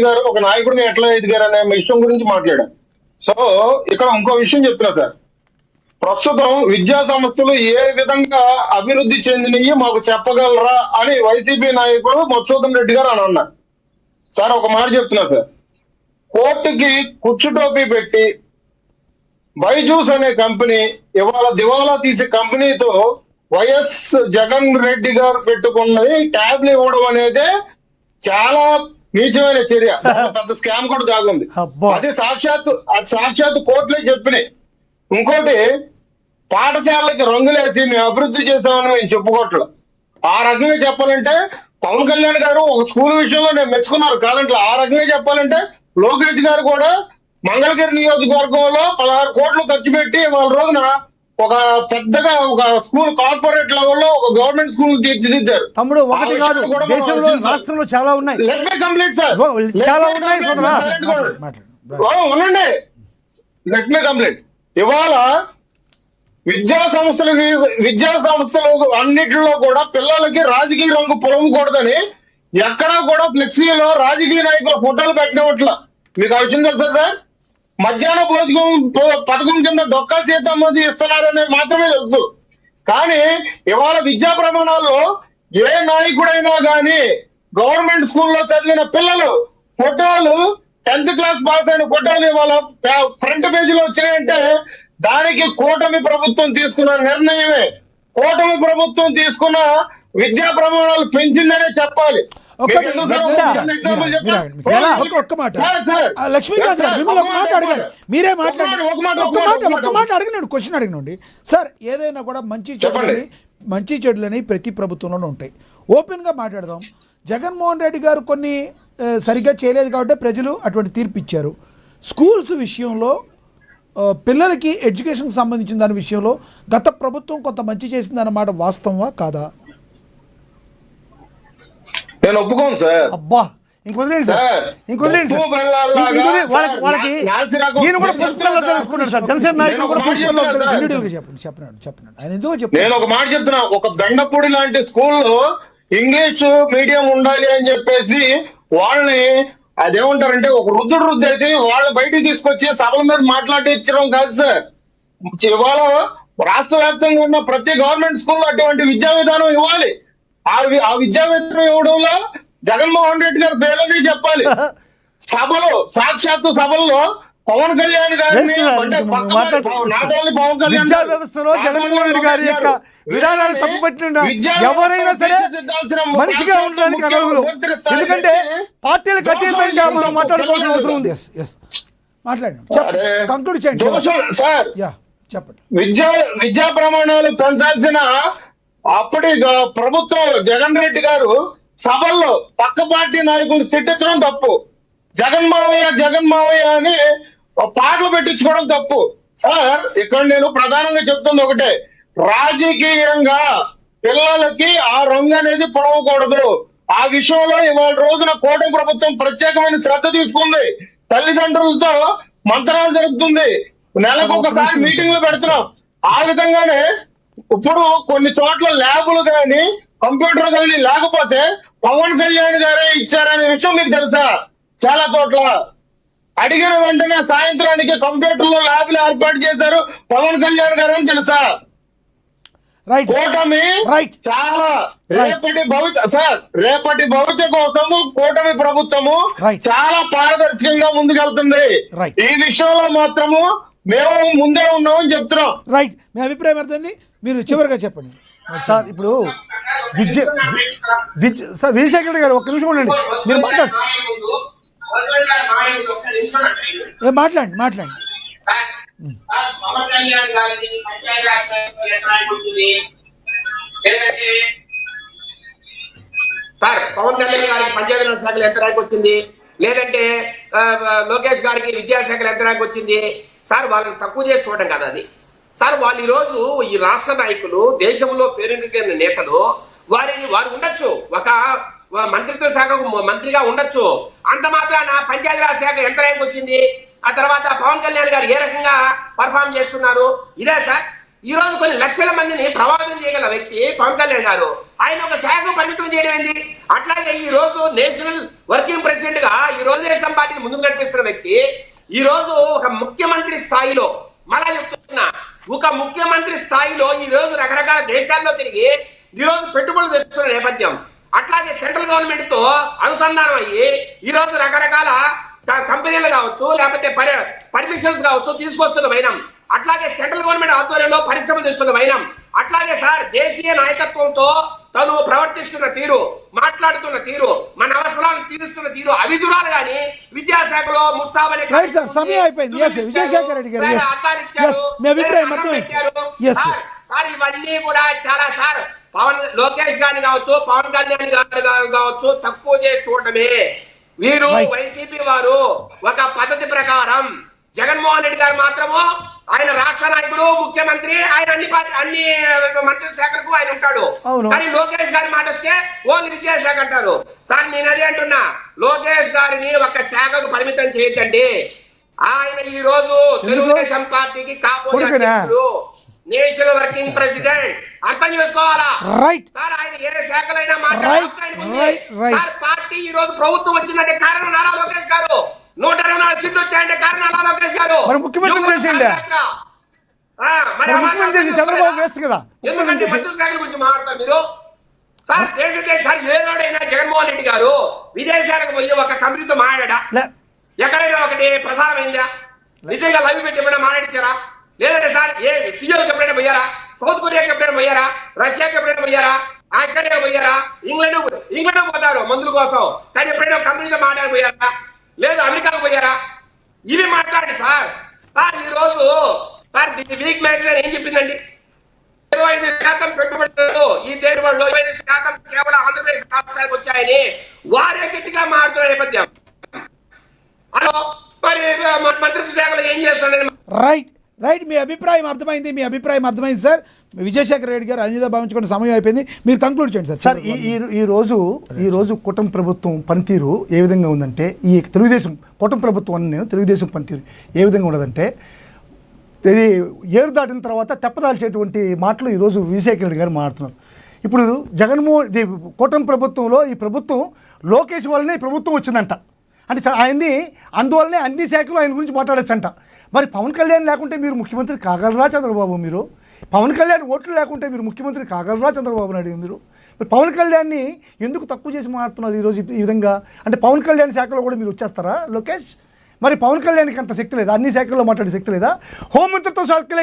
గారు ఒక నాయకుడిగా ఎట్లా ఎదిగారు అనే విషయం గురించి మాట్లాడారు. సో ఇక్కడ ఇంకో విషయం చెప్తున్నా సార్. ప్రస్తుతం విద్యా సంస్థలు ఏ విధంగా అభివృద్ధి చెందినవి మాకు చెప్పగలరా అని వైసీపీ నాయకుడు మధుసూదన్ రెడ్డి గారు అని అన్నారు. సార్ ఒక మాట చెప్తున్నా సార్. కోర్టుకి కుచ్చుటోపీ పెట్టి బైజూస్ అనే కంపెనీ ఇవాళ దివాలా తీసే కంపెనీతో వైఎస్ జగన్ రెడ్డి గారు పెట్టుకున్నది ట్యాబ్లు ఇవ్వడం అనేది చాలా నీచమైన చర్య. పెద్ద స్కామ్ కూడా దాగుంది. అది సాక్షాత్తు కోర్టులే చెప్పినాయి. ఇంకోటి, పాఠశాలకి రంగులేసి మేము అభివృద్ధి చేసామని మేము చెప్పుకోవట్లేదు. ఆ రకంగా చెప్పాలంటే పవన్ కళ్యాణ్ గారు ఒక స్కూల్ విషయంలో నేను మెచ్చుకున్నారు కాదంటే, ఆ రకంగా చెప్పాలంటే లోకేష్ గారు కూడా మంగళగిరి నియోజకవర్గంలో 16 కోట్లు ఖర్చు పెట్టి వాళ్ళ రోజున ఒక పెద్దగా ఒక స్కూల్ కార్పొరేట్ లెవెల్లో ఒక గవర్నమెంట్ స్కూల్ తీర్చిదిద్దారు. తమ్ముడు ఒకటి కాదు, దేశంలో రాష్ట్రంలో చాలా ఉన్నాయి. Let me complete sir. చాలా ఉన్నాయి. ఉండండి, లెట్ మీ కంప్లీట్. ఇవాళ విద్యా సంస్థలు అన్నిటిలో కూడా పిల్లలకి రాజకీయ రంగు పొలమకూడదని ఎక్కడా కూడా ఫ్లెక్సీలో రాజకీయ నాయకుల ఫోటోలు పెట్టినట్లా. మీకు ఆ విషయం తెలుసా సార్? మధ్యాహ్న భోజనం పథకం కింద డొక్కా సీతమ్మది ఇస్తున్నారనే మాత్రమే తెలుసు. కానీ ఇవాళ విద్యా ప్రమాణాల్లో ఏ నాయకుడైనా కానీ గవర్నమెంట్ స్కూల్లో చదివిన పిల్లలు ఫోటోలు 10th క్లాస్ పాస్ అయిన ఫోటోలు ఇవాళ ఫ్రంట్ పేజీలో వచ్చినాయంటే దానికి కూటమి ప్రభుత్వం తీసుకున్న నిర్ణయమే. కూటమి ప్రభుత్వం తీసుకున్న విద్యా ప్రమాణాలు పెంచిందనే చెప్పాలి. లక్ష్మీకాంత్ గారు మిమ్మల్ని ఒక మాట అడిగారు, మీరే మాట్లాడారు. ఒక్క మాట అడిగినాడు, క్వశ్చన్ అడిగినండి సార్. ఏదైనా కూడా మంచి చెడులని ప్రతి ప్రభుత్వంలోనూ ఉంటాయి. ఓపెన్గా మాట్లాడదాం. జగన్మోహన్ రెడ్డి గారు కొన్ని సరిగ్గా చేయలేదు కాబట్టి ప్రజలు అటువంటి తీర్పు ఇచ్చారు. స్కూల్స్ విషయంలో పిల్లలకి ఎడ్యుకేషన్కి సంబంధించిన దాని విషయంలో గత ప్రభుత్వం కొంత మంచి చేసిందన్నమాట వాస్తవమా కాదా? నేను ఒప్పుకోను సార్. అబ్బా ఇంకొదిలేండి సార్, ఇంకొదిలేండి సార్. వాళ్ళకి ఈయన కూడా పుస్తకాల్లో తెలుసుకున్నాడు సార్. జనసేన నాయకులు కూడా పుస్తకాల్లో చెప్పండి. ఆయన ఎందుకో చెప్పారు. నేను ఒక మాట చెప్తున్నా. ఒక గండపూడి లాంటి స్కూల్లో ఇంగ్లీష్ మీడియం ఉండాలి అని చెప్పేసి వాళ్ళని అదేమంటారంటే ఒక రుద్దేసి వాళ్ళు బయటికి తీసుకొచ్చి సభల మీద మాట్లాడించడం కాదు సార్. ఇవాళ రాష్ట్ర వ్యాప్తంగా ఉన్న ప్రతి గవర్నమెంట్ స్కూల్లో అటువంటి విద్యా విధానం ఇవ్వాలి. ఆ విద్యా విధానం ఇవ్వడంలో జగన్మోహన్ రెడ్డి గారు పేర్లని చెప్పాలి. సాక్షాత్తు సభల్లో పవన్ కళ్యాణ్ గారిని విద్యా వ్యవస్థలో జగన్మోహన్ రెడ్డి గారి యొక్క విధానాలు తప్పుపట్టిన ఎవరైనా సరే మనిషిగా ఉండడానికి అర్హులు. ఎందుకంటే పార్టీలకు అతీతంగా మనం మాట్లాడుకోవాల్సిన అవసరం ఉంది. చెప్పండి. విద్యా ప్రమాణాలు పెంచాల్సిన అప్పటి ప్రభుత్వం జగన్ రెడ్డి గారు సభల్లో పక్క పార్టీ నాయకులు తిట్టించడం తప్పు. జగన్ మావయ్య అని పాటలు పెట్టించుకోవడం తప్పు. సార్ ఇక్కడ నేను ప్రధానంగా చెప్తుంది ఒకటే, రాజకీయంగా పిల్లలకి ఆ రంగు అనేది పొడవకూడదు. ఆ విషయంలో ఇవాళ రోజున కూటమి ప్రభుత్వం ప్రత్యేకమైన శ్రద్ధ తీసుకుంది. తల్లిదండ్రులతో మంత్రాలు జరుగుతుంది. నెలకు ఒకసారి మీటింగ్లు పెడుతున్నాం. ఆ విధంగానే ఇప్పుడు కొన్ని చోట్ల ల్యాబులు కానీ కంప్యూటర్ కానీ లేకపోతే పవన్ కళ్యాణ్ గారే ఇచ్చారనే విషయం మీకు తెలుసా? చాలా చోట్ల అడిగిన వెంటనే సాయంత్రానికి కంప్యూటర్లో ల్యాబ్లు ఏర్పాటు చేశారు పవన్ కళ్యాణ్ గారు అని తెలుసా? కూటమి చాలా రేపటి భవిష్యత్ కోసం కూటమి ప్రభుత్వము చాలా పారదర్శకంగా ముందుకెళ్తుంది. ఈ విషయంలో మాత్రము మేము ముందే ఉన్నామని చెప్తున్నాం. రైట్, మీ అభిప్రాయం అర్థమైంది. మీరు చివరిగా చెప్పండి సార్. ఇప్పుడు విజయశేఖర్ గారు ఒక్క నిమిషం ఉండండి, మీరు మాట్లాడండి. పవన్ కళ్యాణ్ గారికి పంచాయతీరాజ్ ఎలక్ట్రానిక్ వచ్చింది. సార్ పవన్ కళ్యాణ్ గారికి పంచాయతీరాజ్ శాఖలు ఎంత ర్యాంక్ వచ్చింది, లేదంటే లోకేష్ గారికి విద్యాశాఖలు ఎంత ర్యాంక్ వచ్చింది సార్? వాళ్ళని తక్కువ చేసి చూడడం కదా అది సార్. వాళ్ళు ఈరోజు ఈ రాష్ట్ర నాయకులు, దేశంలో పేరున్న నేతలు, వారు ఉండొచ్చు, ఒక మంత్రిత్వ శాఖకు మంత్రిగా ఉండొచ్చు. అంత మాత్రాన పంచాయతీరాజ్ శాఖ ఎంత ర్యాంక్ వచ్చింది, ఆ తర్వాత పవన్ కళ్యాణ్ గారు ఏ రకంగా పర్ఫామ్ చేస్తున్నారు, ఇదే సార్ ఈ రోజు కొన్ని లక్షల మందిని ప్రభావితం చేయగల వ్యక్తి పవన్ కళ్యాణ్ గారు ఆయన ఒక శాఖ పరిమితం చేయడం ఏంది? అట్లాగే ఈ రోజు నేషనల్ వర్కింగ్ ప్రెసిడెంట్ గా ఈ రోజు దేశం పార్టీని ముందుకు నడిపిస్తున్న వ్యక్తి ఈ రోజు ఒక ముఖ్యమంత్రి స్థాయిలో, మళ్ళా చెప్తున్నా, ఒక ముఖ్యమంత్రి స్థాయిలో ఈ రోజు రకరకాల దేశాల్లో తిరిగి ఈ రోజు పెట్టుబడులు తెస్తున్న నేపథ్యం, అట్లాగే సెంట్రల్ గవర్నమెంట్ తో అనుసంధానం అయ్యి ఈ రోజు రకరకాల కంపెనీలు కావచ్చు, లేకపోతే పర్మిషన్స్ కావచ్చు తీసుకొస్తున్న వైనం, అట్లాగే సెంట్రల్ గవర్నమెంట్ ఆధ్వర్యంలో పరిశ్రమలు తెస్తున్న వైనం, అట్లాగే సార్ దేశీయ నాయకత్వంతో తను ప్రవర్తిస్తున్న తీరు, మాట్లాడుతున్న తీరు, మన అవసరాలను తీరుస్తున్న తీరు అవి చూడాలి. కానీ విద్యాశాఖలో ముస్తాబని రైట్ సార్, సమయం అయిపోయింది. ఎస్ విజయశేఖర్ రెడ్డి గారు, ఎస్ మీ అభిప్రాయం అర్థమైంది. ఎస్ సార్ ఇవన్నీ కూడా చాలా సార్ లోకేష్ గారిని కావచ్చు, పవన్ కళ్యాణ్ గారు కావచ్చు తక్కువ చేసి చూడటమే. వీరు వైసీపీ వారు ఒక పద్ధతి ప్రకారం, జగన్మోహన్ రెడ్డి గారు మాత్రము ఆయన రాష్ట్ర నాయకుడు, ముఖ్యమంత్రి, ఆయన అన్ని మంత్రి శాఖలకు ఆయన ఉంటాడు. కానీ లోకేష్ గారి మాట వస్తే ఓన్లీ విద్యాశాఖ అంటారు. సార్ నేను అదే అంటున్నా, లోకేష్ గారిని ఒక శాఖకు పరిమితం చేయొద్దండి. ఆయన ఈ రోజు తెలుగుదేశం పార్టీకి కాబోయే అధ్యక్షుడు, నేషనల్ వర్కింగ్ ప్రెసిడెంట్, అర్థం చేసుకోవాలా సార్. ఆయన ఏ శాఖలైనా మాట్లాడారు. సార్ పార్టీ ఈ రోజు ప్రభుత్వం వచ్చిందంటే కారణం నారా లోకేష్ గారు. 124 సీట్లు వచ్చాయంటే కారణం నారా లోకేష్ గారు. ఎందుకంటే మంత్రి శాఖల గురించి మాట్లాడతారు మీరు సార్. సార్ ఏనాడైనా జగన్మోహన్ రెడ్డి గారు విదేశాలకు పోయి ఒక కంపెనీతో మాట్లాడా? ఎక్కడైనా ఒకటి ప్రసారం అయిందా? నిజంగా లైవ్ పెట్టి ఎప్పుడైనా మాట్లాడించారా? లేదంటే సార్ ఏ సీఎల్కి ఎప్పుడైనా పోయారా? సౌత్ కొరియాకి ఎప్పుడైనా పోయారా? రష్యాకి ఎప్పుడైనా పోయారా? ఆస్ట్రేలియా పోయారా? ఇంగ్లాండ్ పోతారు మందుల కోసం, కానీ ఎప్పుడైనా కంపెనీతో మాట్లాడిపోయారా? లేదు అమెరికాకు పోయారా? ఇవి మాట్లాడండి సార్. సార్ ఈ రోజు సార్ ది వీక్ మ్యాగజైన్ ఏం చెప్పిందండి? 25% పెట్టుబడులు ఈ దేశంలో 25% కేవలం ఆంధ్రప్రదేశ్ రాష్ట్రానికి వచ్చాయని వారే గట్టిగా మారుతున్న నేపథ్యం. హలో మరి మంత్రిత్వ శాఖలో ఏం చేస్తున్నారని రైట్ మీ అభిప్రాయం అర్థమైంది సార్. విజయశేఖర్ రెడ్డి గారు అన్యదా భావించుకునే సమయం అయిపోయింది, మీరు కంక్లూడ్ చేయండి సార్. సార్ ఈ రోజు కూటమి ప్రభుత్వం పనితీరు ఏ విధంగా ఉందంటే, ఈ తెలుగుదేశం కూటమి ప్రభుత్వం అని నేను తెలుగుదేశం పనితీరు ఏ విధంగా ఉండదంటే, ఇది ఏరు దాటిన తర్వాత తెప్పదాల్చేటువంటి మాటలు ఈరోజు విజయశేఖర్ రెడ్డి గారు మాట్లాడుతున్నారు. ఇప్పుడు కూటమి ప్రభుత్వంలో ఈ ప్రభుత్వం లోకేష్ వల్లనే ఈ ప్రభుత్వం వచ్చిందంట. అంటే ఆయన్ని అందువల్లనే అన్ని శాఖలు ఆయన గురించి మాట్లాడచ్చంట. మరి పవన్ కళ్యాణ్ లేకుంటే మీరు ముఖ్యమంత్రి కాగలరా చంద్రబాబు? మీరు పవన్ కళ్యాణ్ ఓట్లు లేకుంటే మీరు ముఖ్యమంత్రి కాగలరా చంద్రబాబు నాయుడు? మీరు మరి పవన్ కళ్యాణ్ని ఎందుకు తక్కువ చేసి మాట్లాడుతున్నారు ఈరోజు ఈ విధంగా? అంటే పవన్ కళ్యాణ్ శాఖలో కూడా మీరు వచ్చేస్తారా లోకేష్? మరి పవన్ కళ్యాణ్కి అంత శక్తి లేదా? అన్ని శాఖల్లో మాట్లాడే శక్తి లేదా? హోంమంత్రిత్వ శాఖలే